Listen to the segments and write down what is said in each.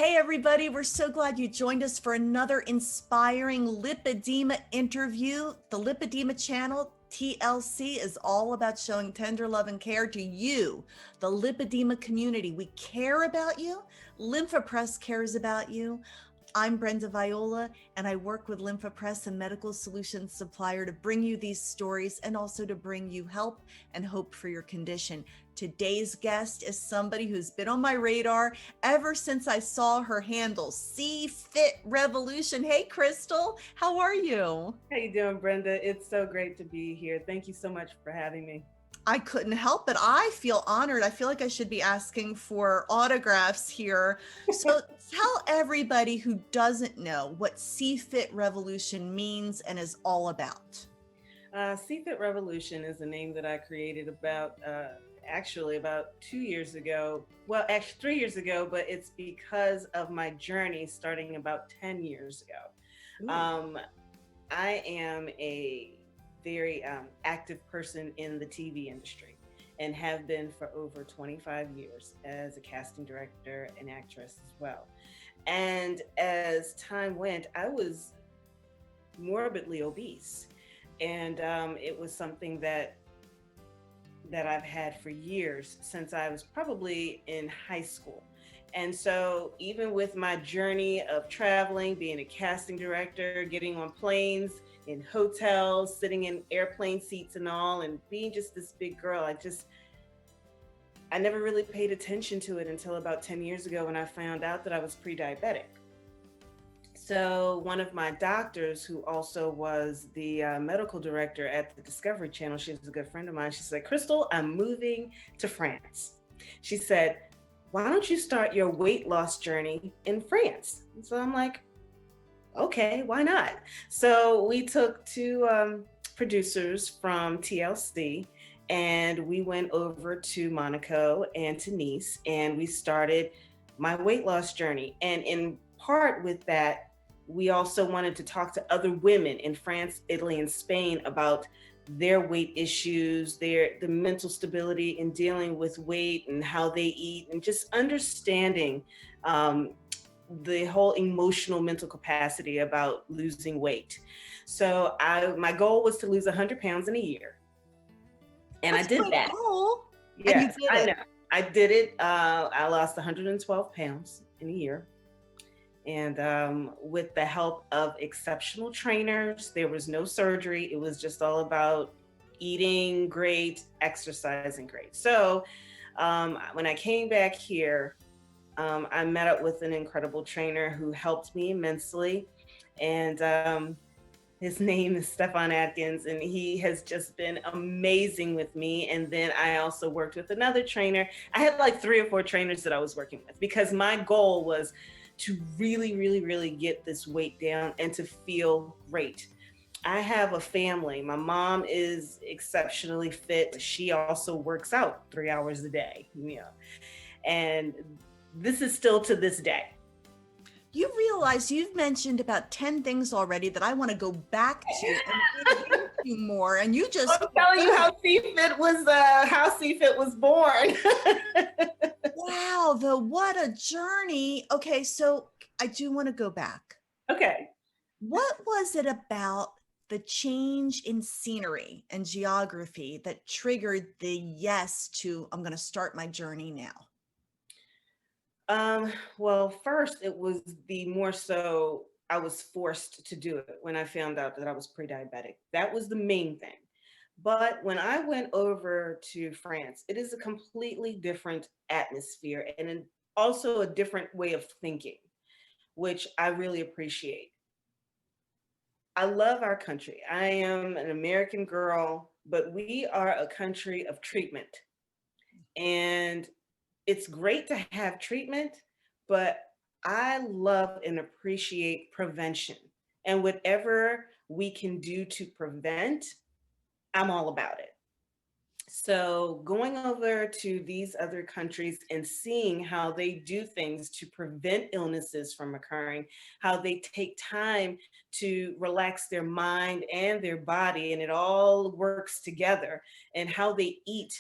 Hey everybody, we're so glad you joined us for another inspiring Lipedema interview. The Lipedema channel, TLC, is all about showing tender love and care to you, the Lipedema community. We care about you. LymphaPress cares about you. I'm Brenda Viola, and I work with LymphaPress, a medical solutions supplier, to bring you these stories and also to bring you help and hope for your condition. Today's guest is somebody who's been on my radar ever since I saw her handle, CFIT Revolution. Hey, Crystal, how are you? How you doing, Brenda? It's so great to be here. Thank you so much for having me. I couldn't help it. I feel honored. I feel like I should be asking for autographs here. So tell everybody who doesn't know what CFIT Revolution means and is all about. CFIT Revolution is a name that I created about 2 years ago. Well, actually 3 years ago, but it's because of my journey starting about 10 years ago. I am a very active person in the TV industry and have been for over 25 years as a casting director and actress as well. And as time went, I was morbidly obese. And it was something that I've had for years, since I was probably in high school. And so even with my journey of traveling, being a casting director, getting on planes, in hotels, sitting in airplane seats and all, and being just this big girl, I never really paid attention to it until about 10 years ago when I found out that I was pre-diabetic. So one of my doctors, who also was the medical director at the Discovery Channel, she was a good friend of mine. She said, "Crystal, I'm moving to France." She said, "Why don't you start your weight loss journey in France?" And so I'm like, okay, why not? So we took two producers from TLC and we went over to Monaco and to Nice, and we started my weight loss journey. And in part with that, we also wanted to talk to other women in France, Italy, and Spain about their weight issues, the mental stability in dealing with weight and how they eat, and just understanding the whole emotional mental capacity about losing weight. So my goal was to lose 100 pounds in a year. And That's I did that. Cool. Yes, I know. I did it. I lost 112 pounds in a year. And with the help of exceptional trainers, there was no surgery. It was just all about eating great, exercising great. So when I came back here, I met up with an incredible trainer who helped me immensely. And his name is Stefan Atkins, and he has just been amazing with me. And then I also worked with another trainer. I had like 3 or 4 trainers that I was working with, because my goal was to really, really, really get this weight down and to feel great. I have a family. My mom is exceptionally fit. She also works out 3 hours a day, and this is still to this day. You realize you've mentioned about 10 things already that I want to go back to and dig into more. And you just I'm telling you how CFIT was born. Wow, what a journey. Okay, so I do want to go back. Okay. What was it about the change in scenery and geography that triggered the yes to, I'm going to start my journey now? Well, first it was I was forced to do it when I found out that I was pre-diabetic. That was the main thing. But when I went over to France, it is a completely different atmosphere and also a different way of thinking, which I really appreciate. I love our country. I am an American girl, but we are a country of treatment. And it's great to have treatment, but I love and appreciate prevention. And whatever we can do to prevent, I'm all about it. So going over to these other countries and seeing how they do things to prevent illnesses from occurring, how they take time to relax their mind and their body, and it all works together, and how they eat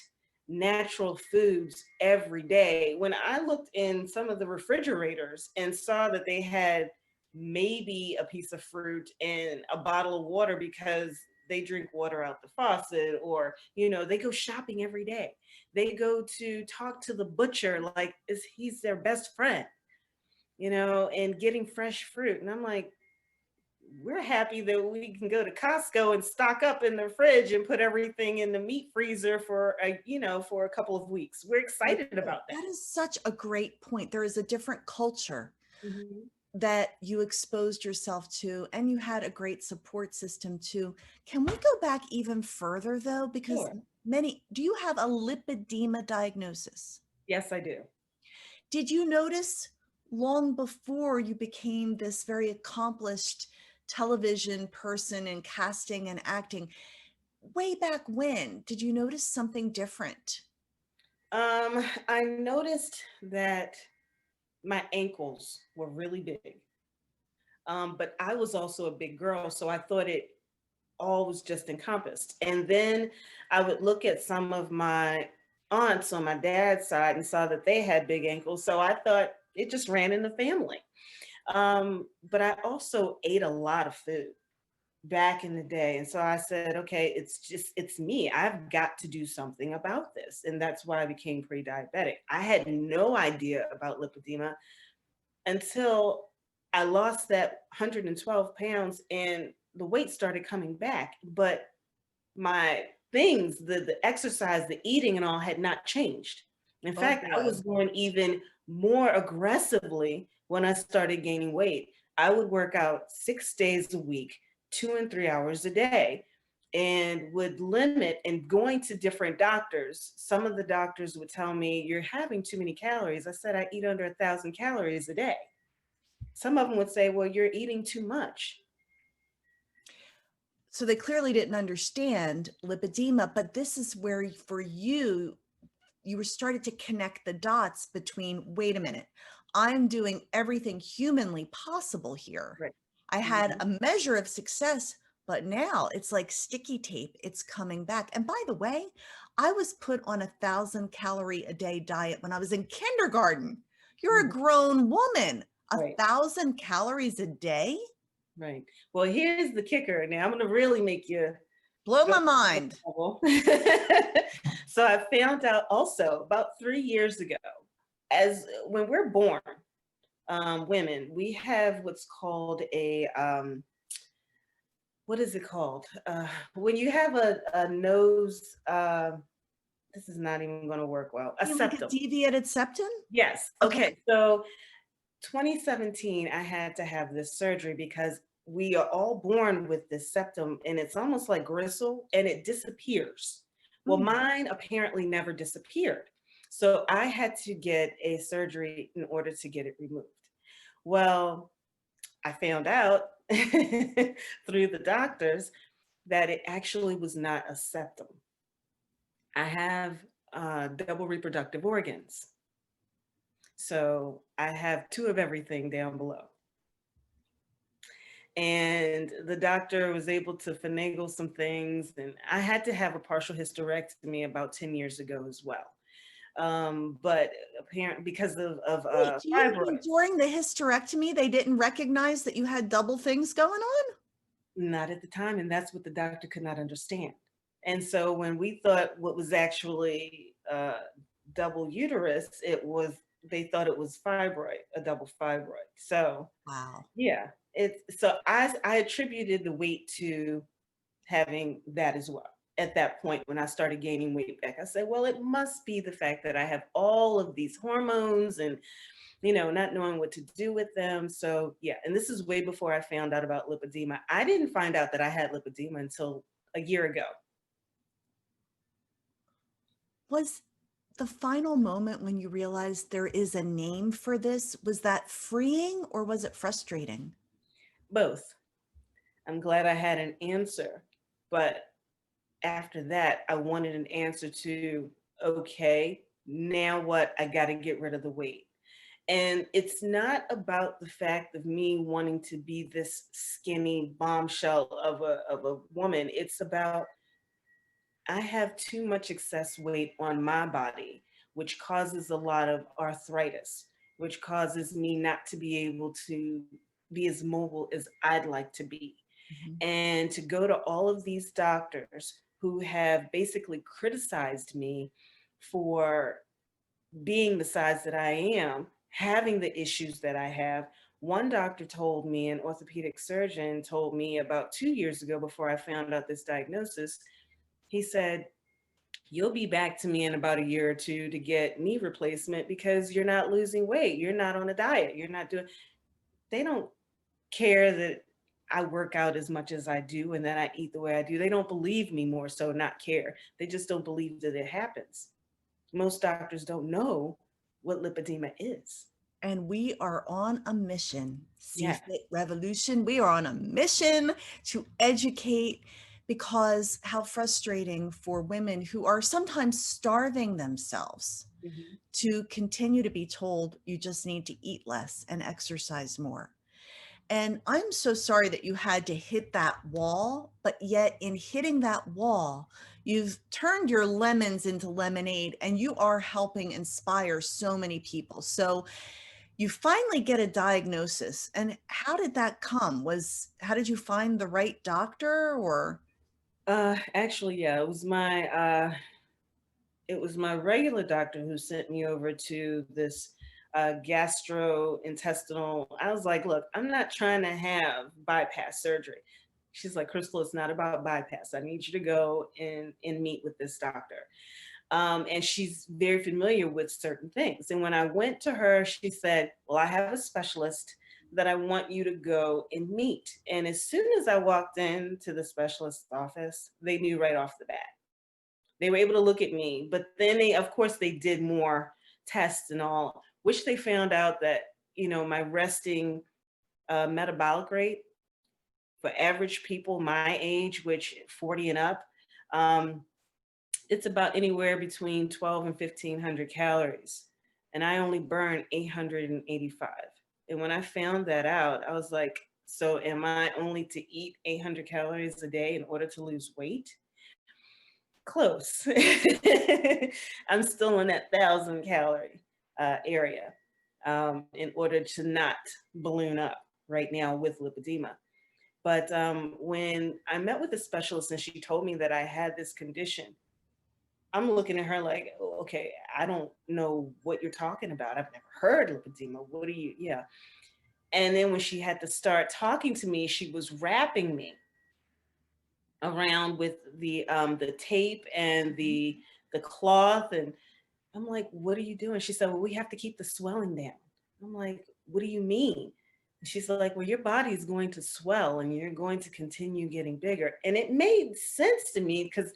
natural foods every day. When I looked in some of the refrigerators and saw that they had maybe a piece of fruit and a bottle of water because they drink water out the faucet, or they go shopping every day, they go to talk to the butcher like is he's their best friend, and getting fresh fruit. And I'm like, we're happy that we can go to Costco and stock up in the fridge and put everything in the meat freezer for for a couple of weeks. We're excited about that. That is such a great point. There is a different culture Mhm. that you exposed yourself to, and you had a great support system too. Can we go back even further though? Because Sure. do you have a lipedema diagnosis? Yes, I do. Did you notice long before you became this very accomplished television person in casting and acting, way back when, did you notice something different? I noticed that my ankles were really big. But I was also a big girl, so I thought it all was just encompassed. And then I would look at some of my aunts on my dad's side and saw that they had big ankles. So I thought it just ran in the family. But I also ate a lot of food back in the day. And so I said, okay, it's me. I've got to do something about this. And that's why I became pre-diabetic. I had no idea about lipedema until I lost that 112 pounds and the weight started coming back. But my things, the exercise, the eating, and all had not changed. In Oh fact, I boy. was going even more aggressively when I started gaining weight. I would work out 6 days a week, 2 and 3 hours a day, and would limit and going to different doctors. Some of the doctors would tell me, "You're having too many calories." I said, "I eat under 1,000 calories a day." Some of them would say, "Well, you're eating too much." So they clearly didn't understand lipedema, but this is where for you, you were started to connect the dots between, wait a minute, I'm doing everything humanly possible here. Right. I had Mhm. a measure of success, but now it's like sticky tape. It's coming back. And by the way, I was put on 1,000 calorie a day diet when I was in kindergarten. You're a Mhm. grown woman. A Right. 1,000 calories a day? Right. Well, here's the kicker. Now I'm going to really make you Blow go my to mind. trouble. So I found out also about 3 years ago, as when we're born, women, we have what's called what is it called? When you have a nose, this is not even going to work well, a You like a septum. deviated septum? Yes. Okay. Okay. So 2017, I had to have this surgery because we are all born with this septum and it's almost like gristle and it disappears. Well, Mm. mine apparently never disappeared. So I had to get a surgery in order to get it removed. Well, I found out through the doctors that it actually was not a septum. I have double reproductive organs. So I have two of everything down below. And the doctor was able to finagle some things, and I had to have a partial hysterectomy about 10 years ago as well. But apparently because of Wait, do you mean fibroids. during the hysterectomy, they didn't recognize that you had double things going on? Not at the time, and that's what the doctor could not understand. And so when we thought what was actually double uterus, they thought it was fibroid, a double fibroid. So Wow. yeah, I attributed the weight to having that as well. At that point, when I started gaining weight back, I said, well, it must be the fact that I have all of these hormones and, not knowing what to do with them. So, yeah. And this is way before I found out about lipedema. I didn't find out that I had lipedema until a year ago. Was the final moment when you realized there is a name for this, was that freeing or was it frustrating? Both. I'm glad I had an answer. But after that, I wanted an answer to, okay, now what? I got to get rid of the weight. And it's not about the fact of me wanting to be this skinny bombshell of a woman. It's about I have too much excess weight on my body, which causes a lot of arthritis, which causes me not to be able to be as mobile as I'd like to be. Mhm. And to go to all of these doctors who have basically criticized me for being the size that I am, having the issues that I have. One doctor told me, an orthopedic surgeon told me about 2 years ago before I found out this diagnosis, he said, you'll be back to me in about a year or two to get knee replacement because you're not losing weight. You're not on a diet. You're not doing, they don't care that I work out as much as I do and that I eat the way I do. They don't believe me more so, not care. They just don't believe that it happens. Most doctors don't know what lipedema is. And we are on a mission, Yeah. CFIT Revolution. We are on a mission to educate, because how frustrating for women who are sometimes starving themselves Mhm. to continue to be told you just need to eat less and exercise more. And I'm so sorry that you had to hit that wall, but yet in hitting that wall, you've turned your lemons into lemonade and you are helping inspire so many people. So you finally get a diagnosis. And how did that come? How did you find the right doctor or? Actually, yeah, it was my regular doctor who sent me over to this gastrointestinal. I was like, look, I'm not trying to have bypass surgery. She's like, Crystal, it's not about bypass. I need you to go and meet with this doctor. And she's very familiar with certain things. And when I went to her, she said, well, I have a specialist that I want you to go and meet. And as soon as I walked into the specialist's office, they knew right off the bat. They were able to look at me, but then of course, they did more tests and all, which they found out that, my resting metabolic rate for average people my age, which 40 and up, um, it's about anywhere between 12 and 1500 calories. And I only burn 885. And when I found that out, I was like, so am I only to eat 800 calories a day in order to lose weight? Close. I'm still in that 1,000 calorie area in order to not balloon up right now with lipedema. But when I met with a specialist and she told me that I had this condition, I'm looking at her like, "Oh, okay, I don't know what you're talking about. I've never heard lipedema. What are you?" Yeah. And then when she had to start talking to me, she was wrapping me around with the tape and the cloth, and I'm like, "What are you doing?" She said, "Well, we have to keep the swelling down." I'm like, "What do you mean?" And she's like, "Well, your body's going to swell and you're going to continue getting bigger." And it made sense to me because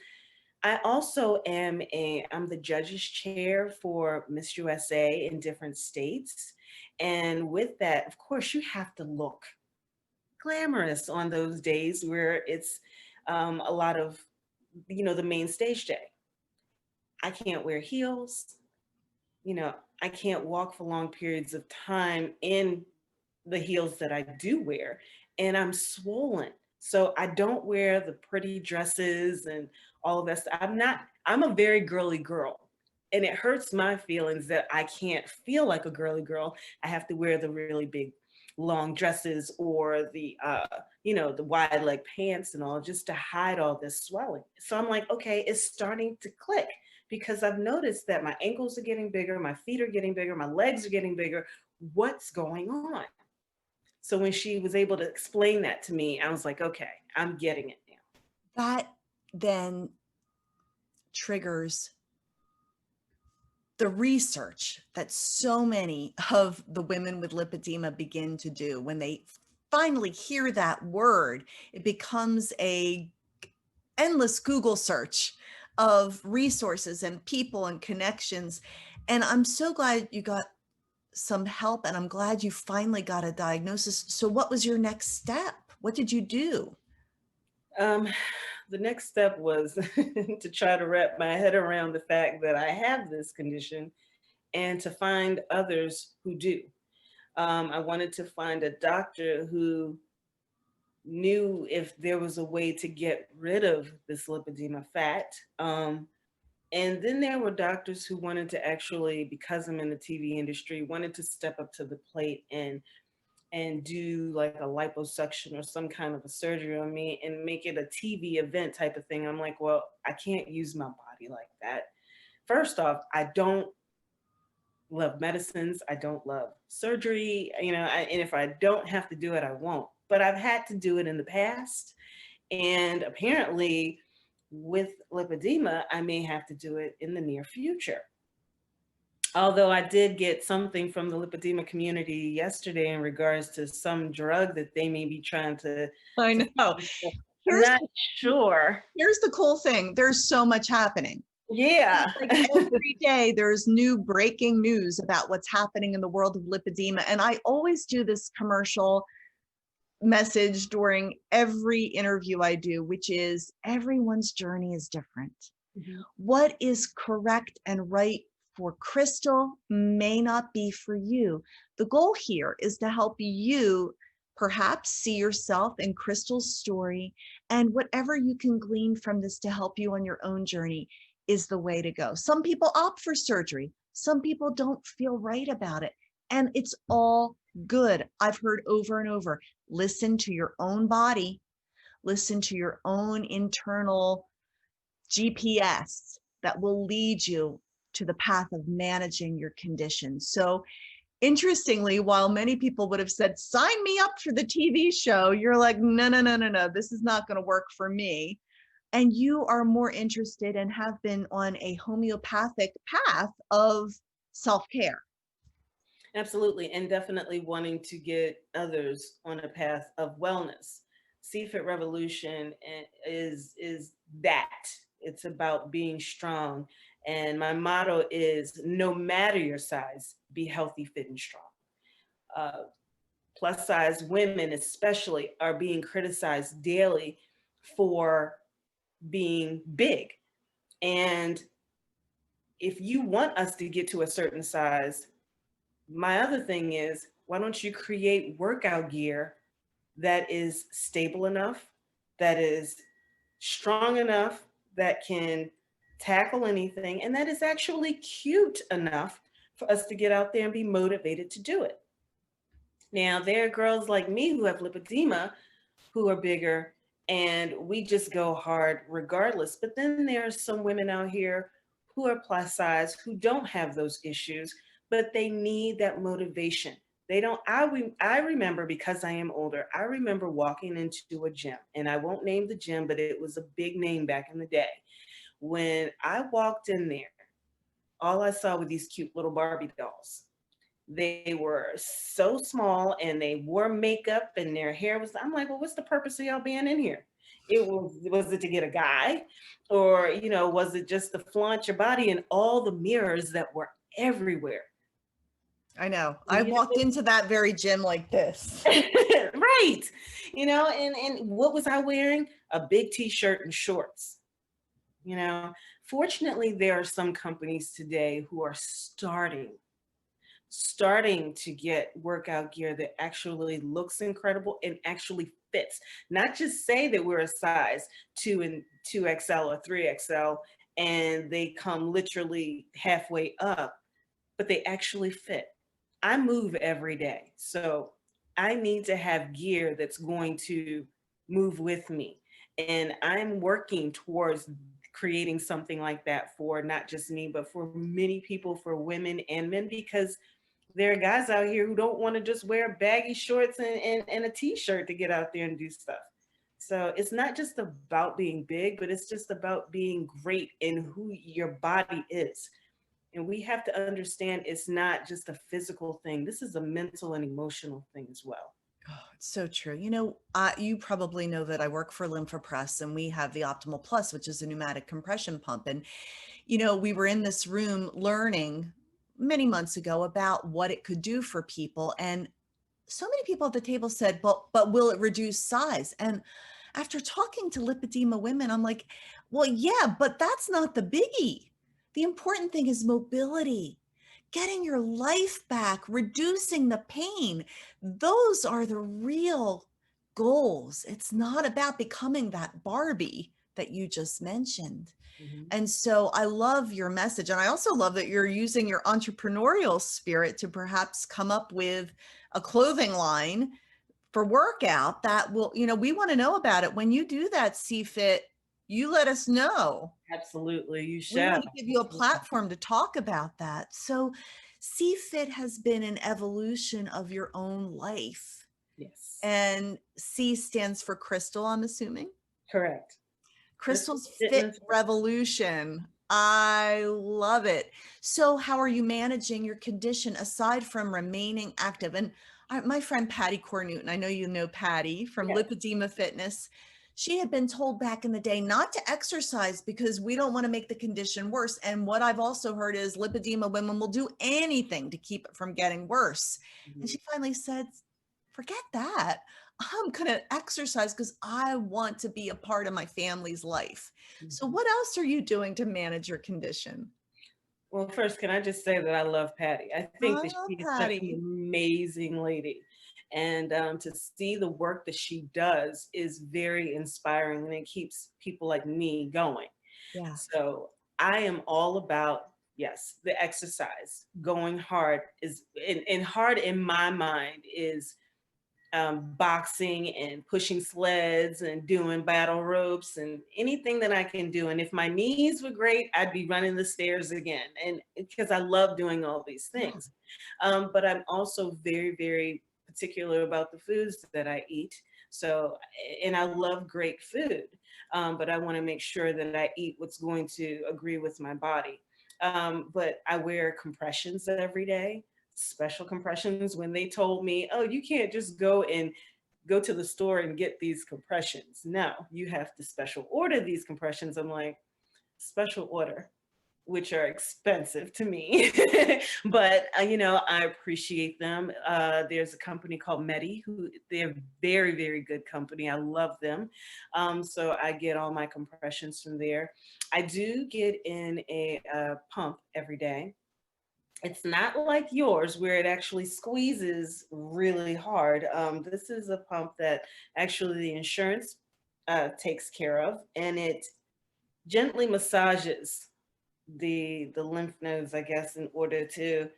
I also I'm the judge's chair for Miss USA in different states. And with that, of course, you have to look glamorous on those days where it's a lot of, the main stage day. I can't wear heels, I can't walk for long periods of time in the heels that I do wear, and I'm swollen. So I don't wear the pretty dresses and all of that stuff. I'm a very girly girl. And it hurts my feelings that I can't feel like a girly girl. I have to wear the really big long dresses or the wide leg pants and all just to hide all this swelling. So I'm like, okay, it's starting to click because I've noticed that my ankles are getting bigger, my feet are getting bigger, my legs are getting bigger. What's going on? So when she was able to explain that to me, I was like, okay, I'm getting it now. That then triggers the research that so many of the women with lipedema begin to do. When they finally hear that word, it becomes a endless Google search of resources and people and connections. And I'm so glad you got some help, and I'm glad you finally got a diagnosis. So what was your next step? What did you do? Um, the next step was to try to wrap my head around the fact that I have this condition and to find others who do. I wanted to find a doctor who knew if there was a way to get rid of this lipedema fat. And then there were doctors who wanted to actually, because I'm in the TV industry, wanted to step up to the plate and do like a liposuction or some kind of a surgery on me and make it a TV event type of thing. I'm like, well, I can't use my body like that. First off, I don't love medicines. I don't love surgery, and if I don't have to do it, I won't. But I've had to do it in the past. And apparently, with lipedema, I may have to do it in the near future. Although I did get something from the lipedema community yesterday in regards to some drug that they may be trying I to know. I'm Here's not sure. here's the cool thing. There's so much happening. Yeah. Like every day there's new breaking news about what's happening in the world of lipedema. And I always do this commercial message during every interview I do, which is everyone's journey is different. Mhm. What is correct and right for Crystal may not be for you. The goal here is to help you perhaps see yourself in Crystal's story, and whatever you can glean from this to help you on your own journey is the way to go. Some people opt for surgery. Some people don't feel right about it, and it's all good. I've heard over and over, listen to your own body, listen to your own internal GPS that will lead you to the path of managing your condition. So interestingly, while many people would have said, sign me up for the TV show, you're like, no, no, no, no, no, this is not going to work for me. And you are more interested and have been on a homeopathic path of self-care. Absolutely, and definitely wanting to get others on a path of wellness. CFIT Revolution is that. It's about being strong, and my motto is: no matter your size, be healthy, fit, and strong. Uh, Plus size women, especially, are being criticized daily for being big, and if you want us to get to a certain size, my other thing is, why don't you create workout gear that is stable enough, that is strong enough, that can tackle anything, and that is actually cute enough for us to get out there and be motivated to do it. Now, there are girls like me who have lipedema who are bigger, and we just go hard regardless. But then there are some women out here who are plus size who don't have those issues, but they need that motivation. They don't. I remember, because I am older, I remember walking into a gym, and I won't name the gym, but it was a big name back in the day. When I walked in there, all I saw were these cute little Barbie dolls. They were so small and they wore makeup and their hair was, I'm like, well, what's the purpose of y'all being in here? Was it to get a guy? Or, was it just to flaunt your body and all the mirrors that were everywhere? I know. I walked into that very gym like this. Right. And what was I wearing? A big t-shirt and shorts. Fortunately, there are some companies today who are starting to get workout gear that actually looks incredible and actually fits. Not just say that we're a size 2 and 2XL or 3XL and they come literally halfway up, but they actually fit. I move every day, so I need to have gear that's going to move with me. And I'm working towards creating something like that for not just me, but for many people, for women and men, because there are guys out here who don't want to just wear baggy shorts and a t-shirt to get out there and do stuff. So it's not just about being big, but it's just about being great in who your body is. And we have to understand it's not just a physical thing. This is a mental and emotional thing as well. Oh, it's so true. You probably know that I work for LymphaPress, and we have the Optimal Plus, which is a pneumatic compression pump. And, we were in this room learning many months ago about what it could do for people. And so many people at the table said, but will it reduce size? And after talking to lipedema women, I'm like, well, yeah, but that's not the biggie. The important thing is mobility, getting your life back, reducing the pain. Those are the real goals. It's not about becoming that Barbie that you just mentioned. Mhm. And so I love your message. And I also love that you're using your entrepreneurial spirit to perhaps come up with a clothing line for workout that will, we want to know about it. When you do that, CFIT, you let us know. Absolutely, you We shall. want to give you a platform to talk about that. So CFIT has been an evolution of your own life. Yes, And C stands for Crystal, I'm assuming. correct. Crystal Crystal's Fit Fitness. Revolution. I love it. So, how are you managing your condition aside from remaining active? And my friend Patty Cornewton, I know you know Patty from Yes. Lipedema Fitness. She had been told back in the day not to exercise because we don't want to make the condition worse. And what I've also heard is lipedema women will do anything to keep it from getting worse. And Mhm. she finally said, forget that. I'm going to exercise because I want to be a part of my family's life. So, Mhm. what else are you doing to manage your condition? Well, first, can I just say that I love Patty? I think I that love she is such an Patty. amazing lady. And to see the work that she does is very inspiring, and it keeps people like me going. Yeah. So I am all about, yes, the exercise. Going hard is, and hard in my mind is boxing and pushing sleds and doing battle ropes and anything that I can do. And if my knees were great, I'd be running the stairs again. And because I love doing all these Yeah. things. But I'm also very, very particular about the foods that I eat. So, and I love great food, but I want to make sure that I eat what's going to agree with my body. But I wear compressions every day, special compressions. When they told me, oh, you can't just go to the store and get these compressions. No, you have to special order these compressions. I'm like, special order, which are expensive to me, but I appreciate them. There's a company called Medi, who they're very, very good company. I love them. So I get all my compressions from there. I do get in a pump every day. It's not like yours where it actually squeezes really hard. This is a pump that actually the insurance takes care of, and it gently massages the lymph nodes, I guess, in order to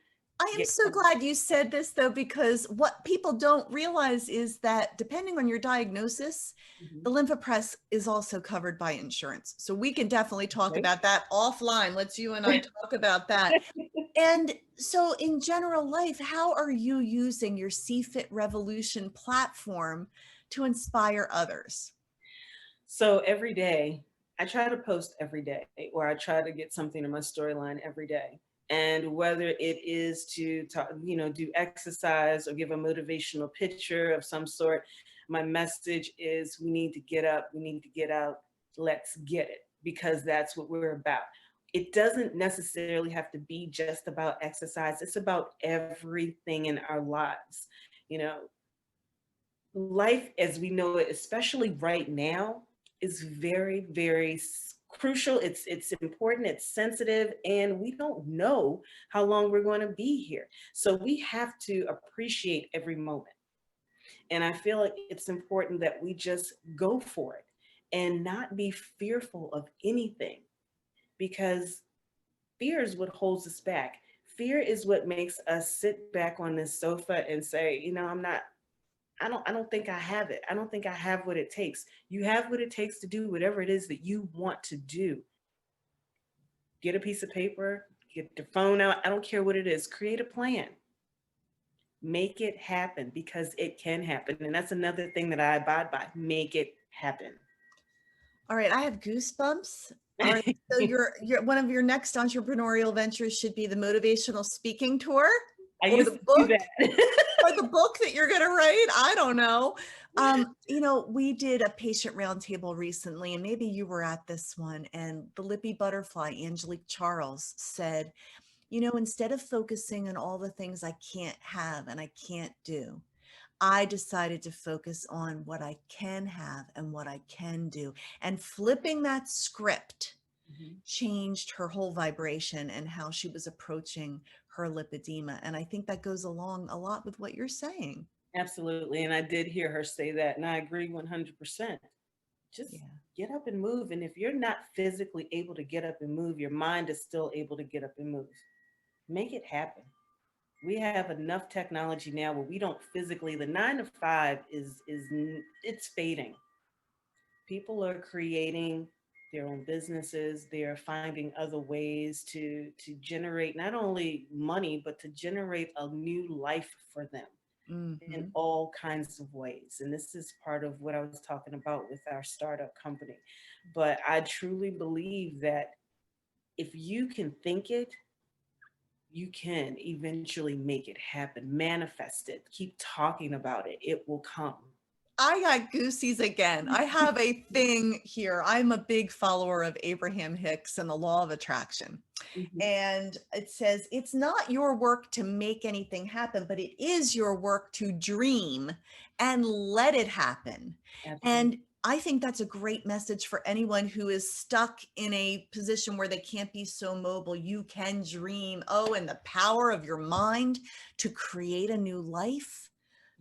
I am get. so glad you said this though, because what people don't realize is that depending on your diagnosis, Mhm. the lymphopress is also covered by insurance. So we can definitely talk Okay. about that offline. Let's you and I talk about that. And so in general life, how are you using your CFIT Revolution platform to inspire others? So every day, I try to post every day, or I try to get something in my storyline every day. And whether it is to talk, do exercise or give a motivational picture of some sort, my message is we need to get up, we need to get out, let's get it, because that's what we're about. It doesn't necessarily have to be just about exercise, it's about everything in our lives. You know, life as we know it, especially right now, is very, very crucial. It's important, it's sensitive, and we don't know how long we're going to be here. So we have to appreciate every moment. And I feel like it's important that we just go for it and not be fearful of anything, because fear is what holds us back. Fear is what makes us sit back on this sofa and say, I don't think I have it. I don't think I have what it takes. You have what it takes to do whatever it is that you want to do. Get a piece of paper, get your phone out. I don't care what it is. Create a plan. Make it happen, because it can happen. And that's another thing that I abide by. Make it happen. All right, I have goosebumps. All right, so your one of your next entrepreneurial ventures should be the motivational speaking tour I or used the to do book that. or the book that you're going to write. I don't know. We did a patient roundtable recently, and maybe you were at this one. And the Lippy Butterfly, Angelique Charles, said, instead of focusing on all the things I can't have and I can't do, I decided to focus on what I can have and what I can do. And flipping that script Mhm. changed her whole vibration and how she was approaching her lipedema. And I think that goes along a lot with what you're saying. Absolutely. And I did hear her say that, and I agree 100%. Just Yeah. get up and move. And if you're not physically able to get up and move, your mind is still able to get up and move. Make it happen. We have enough technology now where we don't physically, the 9 to 5 it's fading. People are creating their own businesses. They are finding other ways to generate not only money but to generate a new life for them in Hmm. all kinds of ways. And this is part of what I was talking about with our startup company. But I truly believe that if you can think it, you can eventually make it happen, manifest it, keep talking about it, it will come. I got goosies again. I have a thing here. I'm a big follower of Abraham Hicks and the law of attraction. Mhm. And it says, it's not your work to make anything happen, but it is your work to dream and let it happen. Absolutely. And I think that's a great message for anyone who is stuck in a position where they can't be so mobile. You can dream. Oh, and the power of your mind to create a new life.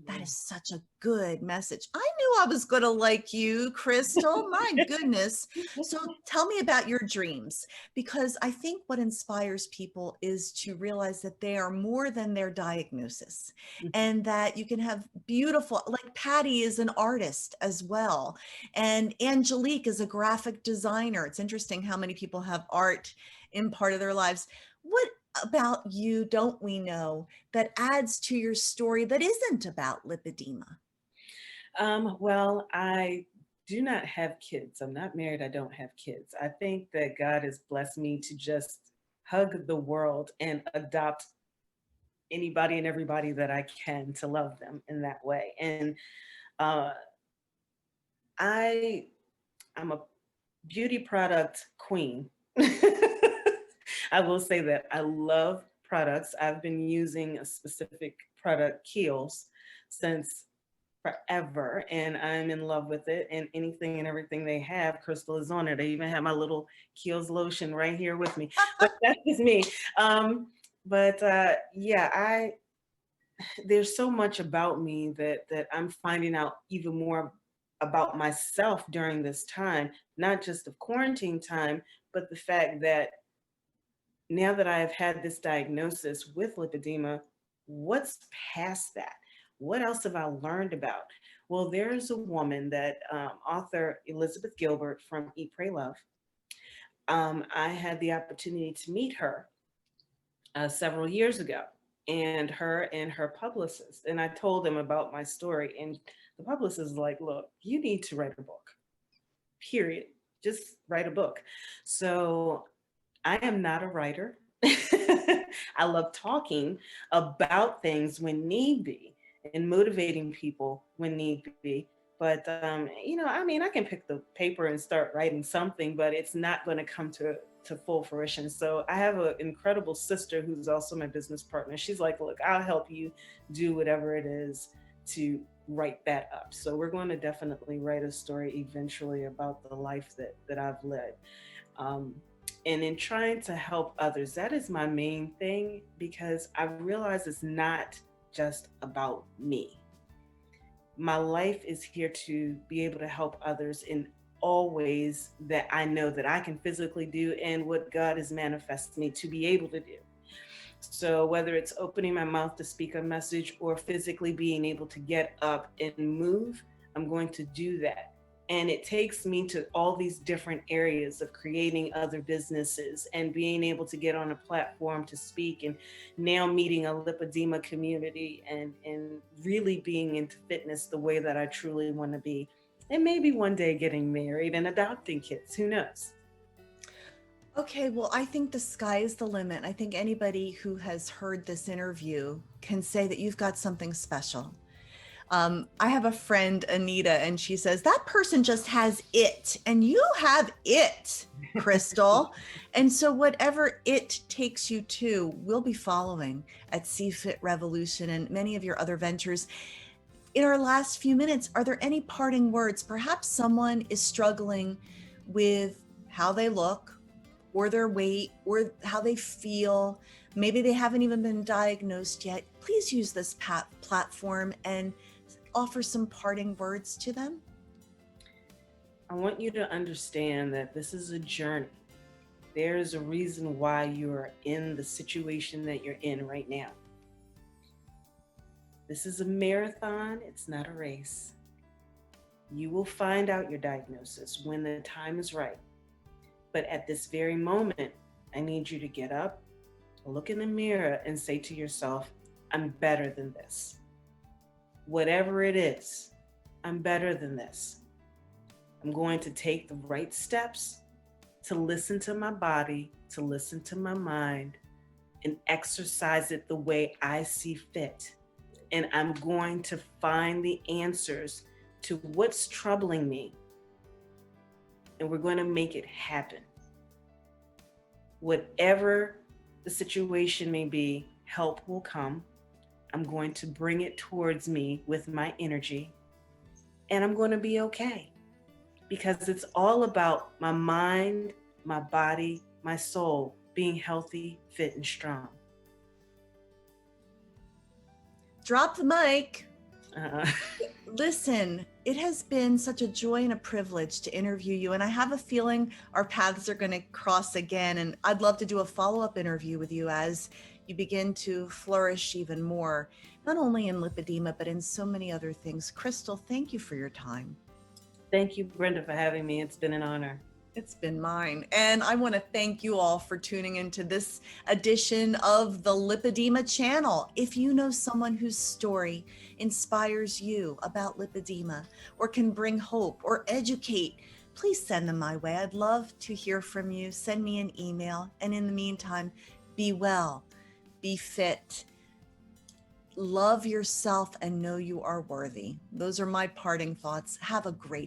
That Yeah. is such a good message. I knew I was going to like you, Crystal. My goodness. So tell me about your dreams, because I think what inspires people is to realize that they are more than their diagnosis, Mhm. and that you can have beautiful, like Patty is an artist as well. And Angelique is a graphic designer. It's interesting how many people have art in part of their lives. What about you don't we know that adds to your story that isn't about lipedema? Well, I do not have kids. I'm not married. I don't have kids. I think that God has blessed me to just hug the world and adopt anybody and everybody that I can to love them in that way. And uh, I, I'm a beauty product queen. I will say that I love products. I've been using a specific product, Kiehl's, since forever, and I'm in love with it. And anything and everything they have, Crystal is on it. I even have my little Kiehl's lotion right here with me. But that's just me. Yeah, I there's so much about me that I'm finding out even more about myself during this time, not just of quarantine time, but the fact that now that I have had this diagnosis with lipedema, what's past that? What else have I learned about? Well, there's a woman that author Elizabeth Gilbert from Eat, Pray, Love. I had the opportunity to meet her several years ago, and her publicist. And I told them about my story, and the publicist is like, "Look, you need to write a book. Period. Just write a book." So I am not a writer. I love talking about things when need be and motivating people when need be. But I mean, I can pick the paper and start writing something, but it's not going to come to full fruition. So I have an incredible sister who's also my business partner. She's like, "Look, I'll help you do whatever it is to write that up." So we're going to definitely write a story eventually about the life that I've led. Um, and in trying to help others, that is my main thing, because I realize it's not just about me. My life is here to be able to help others in all ways that I know that I can physically do and what God has manifested me to be able to do. So whether it's opening my mouth to speak a message or physically being able to get up and move, I'm going to do that. And it takes me to all these different areas of creating other businesses and being able to get on a platform to speak, and now meeting a lipedema community, and really being into fitness the way that I truly want to be. And maybe one day getting married and adopting kids. Who knows? Okay, well, I think the sky is the limit. I think anybody who has heard this interview can say that you've got something special. I have a friend, Anita, and she says, that person just has it, and you have it, Crystal. And so, whatever it takes you to, we'll be following at CFIT Revolution and many of your other ventures. In our last few minutes, are there any parting words? Perhaps someone is struggling with how they look or their weight or how they feel. Maybe they haven't even been diagnosed yet. Please use this platform and offer some parting words to them. I want you to understand that this is a journey. There's a reason why you are in the situation that you're in right now. This is a marathon, it's not a race. You will find out your diagnosis when the time is right. But at this very moment, I need you to get up, look in the mirror, and say to yourself, I'm better than this. Whatever it is, I'm better than this. I'm going to take the right steps to listen to my body, to listen to my mind, and exercise it the way I see fit. And I'm going to find the answers to what's troubling me. And we're going to make it happen. Whatever the situation may be, help will come. I'm going to bring it towards me with my energy. And I'm going to be okay. Because it's all about my mind, my body, my soul being healthy, fit, and strong. Drop the mic. Uh-uh. Listen, it has been such a joy and a privilege to interview you. And I have a feeling our paths are going to cross again. And I'd love to do a follow-up interview with you as you begin to flourish even more, not only in lipedema, but in so many other things. Crystal, thank you for your time. Thank you, Brenda, for having me. It's been an honor. It's been mine. And I want to thank you all for tuning into this edition of the Lipedema channel. If you know someone whose story inspires you about lipedema or can bring hope or educate, please send them my way. I'd love to hear from you. Send me an email. And in the meantime, be well, be fit, love yourself, and know you are worthy. Those are my parting thoughts. Have a great day.